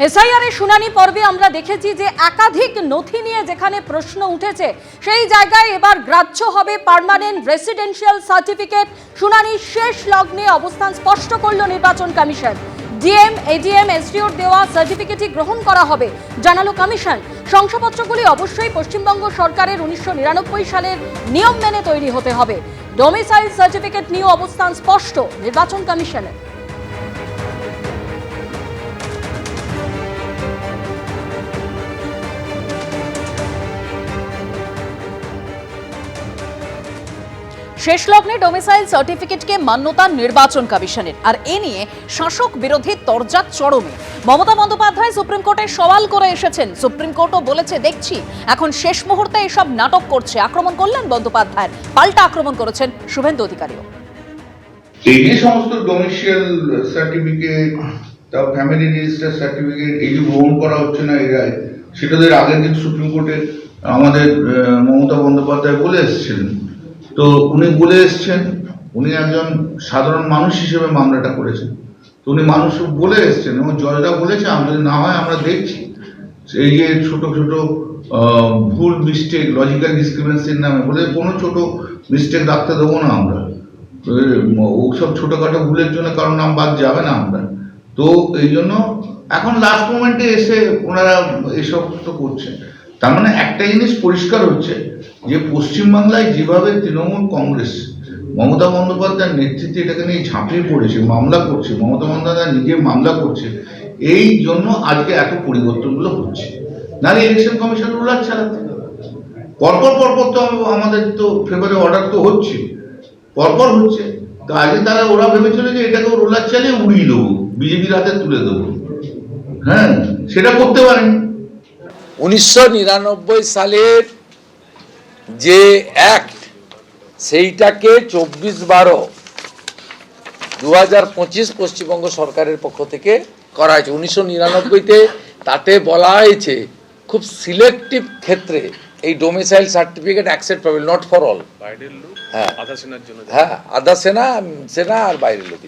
SIR এর শুনানি পর্বে আমরা দেখেছি যে একাধিক নথি নিয়ে যেখানে প্রশ্ন উঠেছে সেই জায়গায় এবার গ্রাহ্য হবে পার্মানেন্ট রেসিডেন্সিয়াল সার্টিফিকেট। শুনানির শেষ লগ্নে অবস্থান স্পষ্ট করল নির্বাচন কমিশন। ডিএম, এডিএম, এসডিওর দেওয়া সার্টিফিকেটই গ্রহণ করা হবে জানালো কমিশন। শংসাপত্রগুলি অবশ্যই পশ্চিমবঙ্গ সরকারের 1999 সালের নিয়ম মেনে তৈরি হতে হবে। ডোমিসাইল সার্টিফিকেট নিয়ে অবস্থান স্পষ্ট নির্বাচন কমিশনের। শেষ লগ্নে ডোমিসাইল সার্টিফিকেটকে মান্যতা নির্বাচন কমিশনের, আর এ নিয়ে শাসক বিরোধী তরজা চরমে। মমতা বন্দ্যোপাধ্যায় সুপ্রিম কোর্টে সওয়াল করে এসেছেন। সুপ্রিম কোর্টও বলেছে দেখছি এখন শেষ মুহূর্তে এসব নাটক করছে। আক্রমণ করলেন বন্দ্যোপাধ্যায়ের, পাল্টা আক্রমণ করেছেন শুভেন্দু অধিকারীও। এই যে সমস্ত ডোমিসাইল সার্টিফিকেট, তার ফ্যামিলি রেজিস্টার সার্টিফিকেট এই যে গ্রহণ করা হচ্ছে না এর সেটাদের আগের দিন সুপ্রিম কোর্টে আমাদের মমতা বন্দ্যোপাধ্যায় বলে এসেছিলেন। তো উনি বলে এসছেন, উনি একজন সাধারণ মানুষ হিসেবে মামলাটা করেছেন। তো উনি মানুষ বলে এসছেন এবং জজরা বলেছে যদি না হয় আমরা দেখছি। এই যে ছোট ছোট ভুল মিস্টেক, লজিক্যাল ডিসক্রিপেন্সির নামে বলে কোনো ছোট মিস্টেক রাখতে দেবো না আমরা। ওসব ছোটখাটো ভুলের জন্য কারোর নাম বাদ যাবে না আমরা। তো এই জন্য এখন লাস্ট মোমেন্টে এসে ওনারা এসব তো করছেন। তার মানে একটা জিনিস পরিষ্কার হচ্ছে যে পশ্চিমবাংলায় যেভাবে তৃণমূল কংগ্রেস মমতা বন্দ্যোপাধ্যায়ের নেতৃত্বে এটাকে নিয়ে ঝাঁপিয়ে পড়েছে, মামলা করছে, মমতা বন্দ্যোপাধ্যায় নিজে মামলা করছে, এই জন্য আজকে এত পরিবর্তনগুলো হচ্ছে। নাহলে ইলেকশন কমিশন রুলার চালাতে পরপর পরপর তো আমাদের তো ফেভারে অর্ডার তো হচ্ছে, পরপর হচ্ছে। তো আজকে তারা ওরা ভেবেছিল যে এটাকে রোলার চালিয়ে উড়িয়ে দেবো, বিজেপির হাতে তুলে দেবো। হ্যাঁ, সেটা করতে পারেন। 1999 সালের যে অ্যাক্ট সেইটাকে 24/12/2025 পশ্চিমবঙ্গ সরকারের পক্ষ থেকে করা হয়েছে। 1999-তে তাতে বলা হয়েছে খুব সিলেক্টিভ ক্ষেত্রে এই domicile certificate acceptable, not for all. হ্যাঁ, আধা সেনা আর বাইরের লোক,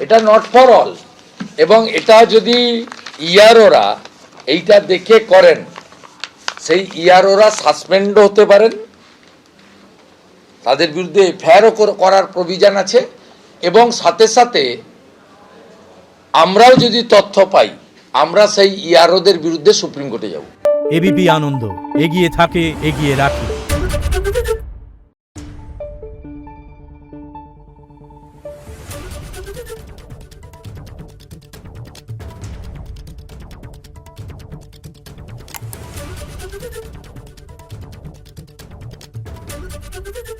এটা নট ফর অল। এবং এটা যদি ইয়ারোরা এইটা দেখে করেন, সেই ইয়ারোরা সাসপেন্ড হতে পারেন, তাদের বিরুদ্ধে এফআইআরও করার প্রভিশন আছে। এবং সাথে সাথে আমরাও যদি তথ্য পাই, আমরা সেই ইয়ারোদের বিরুদ্ধে সুপ্রিম কোর্টে যাব। এবিপি আনন্দ, এগিয়ে থাকে, এগিয়ে রাখে। Thank you.